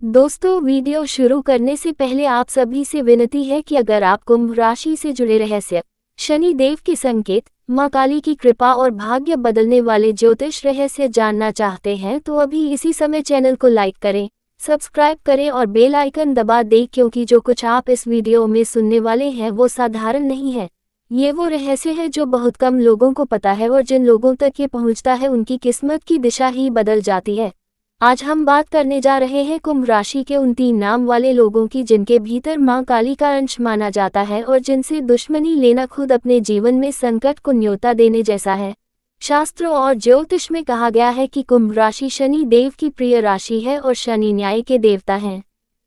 दोस्तों, वीडियो शुरू करने से पहले आप सभी से विनती है कि अगर आप कुंभ राशि से जुड़े रहस्य, शनि देव के संकेत, मां काली की कृपा और भाग्य बदलने वाले ज्योतिष रहस्य जानना चाहते हैं तो अभी इसी समय चैनल को लाइक करें, सब्सक्राइब करें और बेल आइकन दबा दें, क्योंकि जो कुछ आप इस वीडियो में सुनने वाले हैं वो साधारण नहीं है। ये वो रहस्य है जो बहुत कम लोगों को पता है और जिन लोगों तक ये पहुंचता है उनकी किस्मत की दिशा ही बदल जाती है। आज हम बात करने जा रहे हैं कुंभ राशि के उन 3 नाम वाले लोगों की जिनके भीतर मां काली का अंश माना जाता है और जिनसे दुश्मनी लेना खुद अपने जीवन में संकट को न्योता देने जैसा है। शास्त्रों और ज्योतिष में कहा गया है कि कुंभ राशि शनि देव की प्रिय राशि है और शनि न्याय के देवता हैं।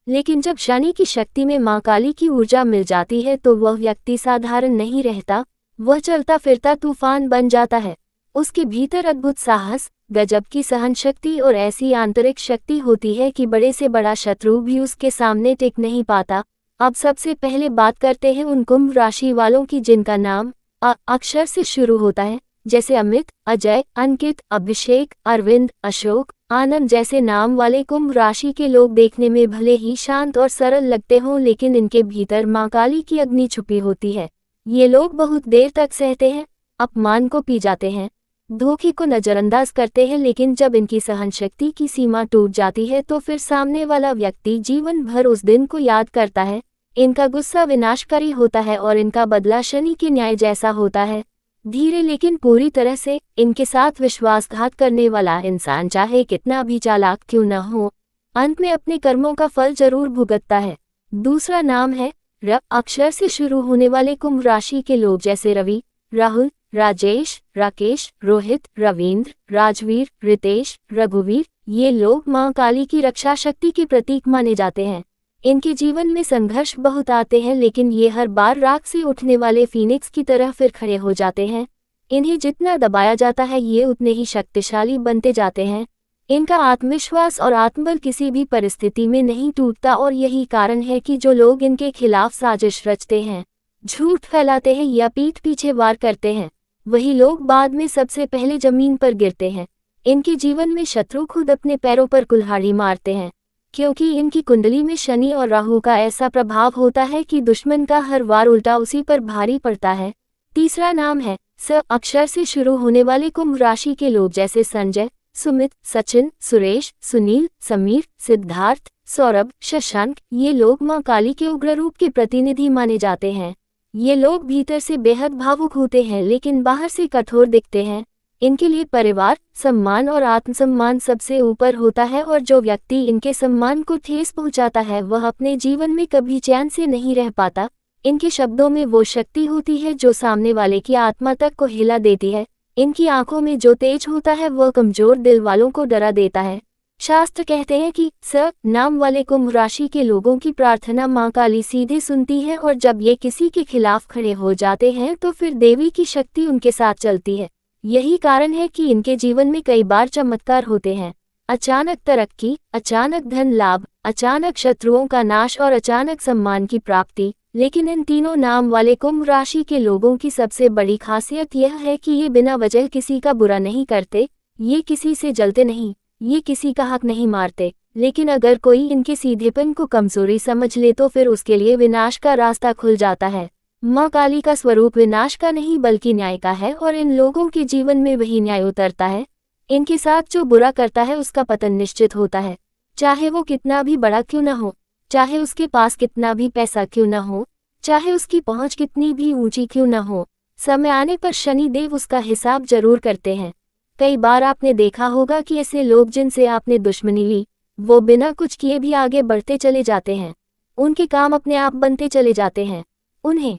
लेकिन जब शनि की शक्ति में मां काली की ऊर्जा मिल जाती है तो वह व्यक्ति साधारण नहीं रहता, वह चलता फिरता तूफान बन जाता है। उसके भीतर अद्भुत साहस, गजब की सहन शक्ति और ऐसी आंतरिक शक्ति होती है कि बड़े से बड़ा शत्रु भी उसके सामने टिक नहीं पाता। अब सबसे पहले बात करते हैं उन कुंभ राशि वालों की जिनका नाम अक्षर से शुरू होता है, जैसे अमित, अजय, अंकित, अभिषेक, अरविंद, अशोक, आनंद जैसे नाम वाले कुंभ राशि के लोग देखने में भले ही शांत और सरल लगते हों, लेकिन इनके भीतर मां काली की अग्नि छुपी होती है। ये लोग बहुत देर तक सहते हैं, अपमान को पी जाते हैं, धोखे को नजरअंदाज करते हैं, लेकिन जब इनकी सहनशक्ति की सीमा टूट जाती है तो फिर सामने वाला व्यक्ति जीवन भर उस दिन को याद करता है। इनका गुस्सा विनाशकारी होता है और इनका बदला शनि के न्याय जैसा होता है। धीरे लेकिन पूरी तरह से इनके साथ विश्वासघात करने वाला इंसान चाहे कितना भी चालाक क्यों न हो, अंत में अपने कर्मों का फल जरूर भुगतता है। दूसरा नाम है र अक्षर से शुरू होने वाले कुंभ राशि के लोग, जैसे रवि, राहुल, राजेश, राकेश, रोहित, रविंद्र, राजवीर, रितेश, रघुवीर। ये लोग मां काली की रक्षा शक्ति के प्रतीक माने जाते हैं। इनके जीवन में संघर्ष बहुत आते हैं, लेकिन ये हर बार राख से उठने वाले फीनिक्स की तरह फिर खड़े हो जाते हैं। इन्हें जितना दबाया जाता है ये उतने ही शक्तिशाली बनते जाते हैं। इनका आत्मविश्वास और आत्मबल किसी भी परिस्थिति में नहीं टूटता और यही कारण है कि जो लोग इनके खिलाफ साजिश रचते हैं, झूठ फैलाते हैं या पीठ पीछे वार करते हैं, वही लोग बाद में सबसे पहले जमीन पर गिरते हैं। इनके जीवन में शत्रु खुद अपने पैरों पर कुल्हाड़ी मारते हैं, क्योंकि इनकी कुंडली में शनि और राहु का ऐसा प्रभाव होता है कि दुश्मन का हर वार उल्टा उसी पर भारी पड़ता है। तीसरा नाम है स अक्षर से शुरू होने वाले कुंभ राशि के लोग, जैसे संजय, सुमित, सचिन, सुरेश, सुनील, समीर, सिद्धार्थ, सौरभ, शशांक। ये लोग मां काली के उग्र रूप के प्रतिनिधि माने जाते हैं। ये लोग भीतर से बेहद भावुक होते हैं लेकिन बाहर से कठोर दिखते हैं। इनके लिए परिवार, सम्मान और आत्मसम्मान सबसे ऊपर होता है और जो व्यक्ति इनके सम्मान को ठेस पहुंचाता है वह अपने जीवन में कभी चैन से नहीं रह पाता। इनके शब्दों में वो शक्ति होती है जो सामने वाले की आत्मा तक को हिला देती है। इनकी आंखों में जो तेज होता है वह कमजोर दिल वालों को डरा देता है। शास्त्र कहते हैं कि स नाम वाले कुंभ राशि के लोगों की प्रार्थना मां काली सीधे सुनती है और जब ये किसी के खिलाफ खड़े हो जाते हैं तो फिर देवी की शक्ति उनके साथ चलती है। यही कारण है कि इनके जीवन में कई बार चमत्कार होते हैं। अचानक तरक्की, अचानक धन लाभ, अचानक शत्रुओं का नाश और अचानक सम्मान की प्राप्ति। लेकिन इन तीनों नाम वाले कुंभ राशि के लोगों की सबसे बड़ी खासियत यह है कि ये बिना वजह किसी का बुरा नहीं करते, ये किसी से जलते नहीं, ये किसी का हक नहीं मारते। लेकिन अगर कोई इनके सीधेपन को कमजोरी समझ ले तो फिर उसके लिए विनाश का रास्ता खुल जाता है। मां काली का स्वरूप विनाश का नहीं बल्कि न्याय का है और इन लोगों के जीवन में वही न्याय उतरता है। इनके साथ जो बुरा करता है उसका पतन निश्चित होता है, चाहे वो कितना भी बड़ा क्यों न हो, चाहे उसके पास कितना भी पैसा क्यों न हो, चाहे उसकी पहुंच कितनी भी ऊंची क्यों न हो। समय आने पर शनि देव उसका हिसाब जरूर करते हैं। कई बार आपने देखा होगा कि ऐसे लोग जिनसे आपने दुश्मनी ली वो बिना कुछ किए भी आगे बढ़ते चले जाते हैं। उनके काम अपने आप बनते चले जाते हैं। उन्हें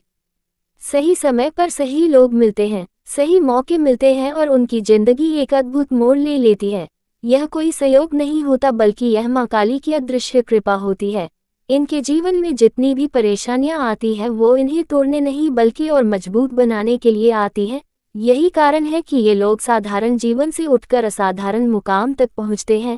सही समय पर सही लोग मिलते हैं, सही मौके मिलते हैं और उनकी जिंदगी एक अद्भुत मोड़ ले लेती है। यह कोई संयोग नहीं होता बल्कि यह मां काली की अदृश्य कृपा होती है। इनके जीवन में जितनी भी परेशानियां आती है वो इन्हें तोड़ने नहीं बल्कि और मजबूत बनाने के लिए आती है। यही कारण है कि ये लोग साधारण जीवन से उठकर असाधारण मुकाम तक पहुंचते हैं।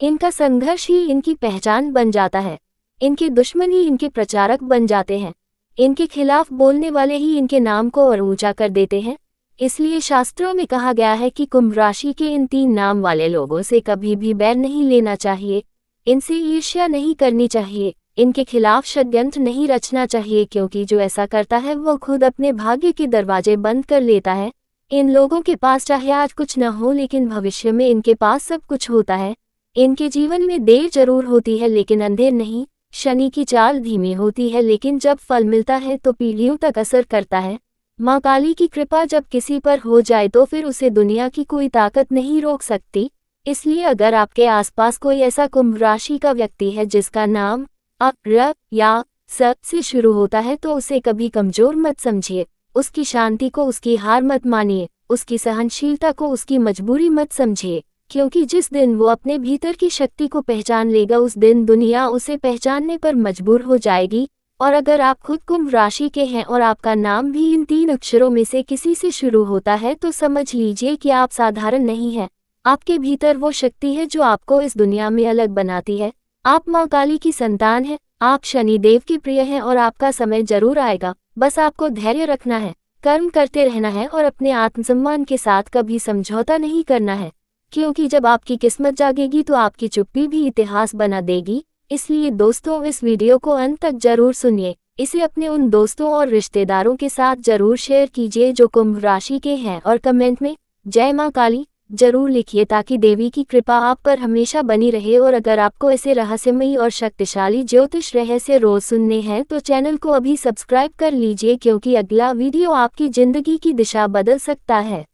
इनका संघर्ष ही इनकी पहचान बन जाता है, इनके दुश्मन ही इनके प्रचारक बन जाते हैं, इनके खिलाफ बोलने वाले ही इनके नाम को और ऊंचा कर देते हैं। इसलिए शास्त्रों में कहा गया है कि कुंभ राशि के इन 3 नाम वाले लोगों से कभी भी बैर नहीं लेना चाहिए। इनसे ईर्ष्या नहीं करनी चाहिए, इनके खिलाफ षड्यंत्र नहीं रचना चाहिए, क्योंकि जो ऐसा करता है वो खुद अपने भाग्य के दरवाजे बंद कर लेता है। इन लोगों के पास चाहे आज कुछ न हो, लेकिन भविष्य में इनके पास सब कुछ होता है। इनके जीवन में देर जरूर होती है, लेकिन अंधेर नहीं। शनि की चाल धीमी होती है, लेकिन जब फल मिलता है तो पीढ़ियों तक असर करता है। माँ काली की कृपा जब किसी पर हो जाए तो फिर उसे दुनिया की कोई ताकत नहीं रोक सकती। इसलिए अगर आपके आसपास कोई ऐसा कुंभ राशि का व्यक्ति है जिसका नाम अ, र या स से शुरू होता है, तो उसे कभी कमजोर मत समझिए। उसकी शांति को उसकी हार मत मानिए, उसकी सहनशीलता को उसकी मजबूरी मत समझिए, क्योंकि जिस दिन वो अपने भीतर की शक्ति को पहचान लेगा उस दिन दुनिया उसे पहचानने पर मजबूर हो जाएगी। और अगर आप खुद कुंभ राशि के हैं और आपका नाम भी इन 3 अक्षरों में से किसी से शुरू होता है, तो समझ लीजिए कि आप साधारण नहीं हैं। आपके भीतर वो शक्ति है जो आपको इस दुनिया में अलग बनाती है। आप माँ काली की संतान हैं, आप शनि देव के प्रिय हैं और आपका समय जरूर आएगा। बस आपको धैर्य रखना है, कर्म करते रहना है और अपने आत्मसम्मान के साथ कभी समझौता नहीं करना है, क्योंकि जब आपकी किस्मत जागेगी तो आपकी चुप्पी भी इतिहास बना देगी। इसलिए दोस्तों, इस वीडियो को अंत तक जरूर सुनिए। इसे अपने उन दोस्तों और रिश्तेदारों के साथ जरूर शेयर कीजिए जो कुंभ राशि के हैं, और कमेंट में जय माँ काली जरूर लिखिए, ताकि देवी की कृपा आप पर हमेशा बनी रहे। और अगर आपको ऐसे रहस्यमयी और शक्तिशाली ज्योतिष रहस्य रोज सुनने हैं तो चैनल को अभी सब्सक्राइब कर लीजिए, क्योंकि अगला वीडियो आपकी जिंदगी की दिशा बदल सकता है।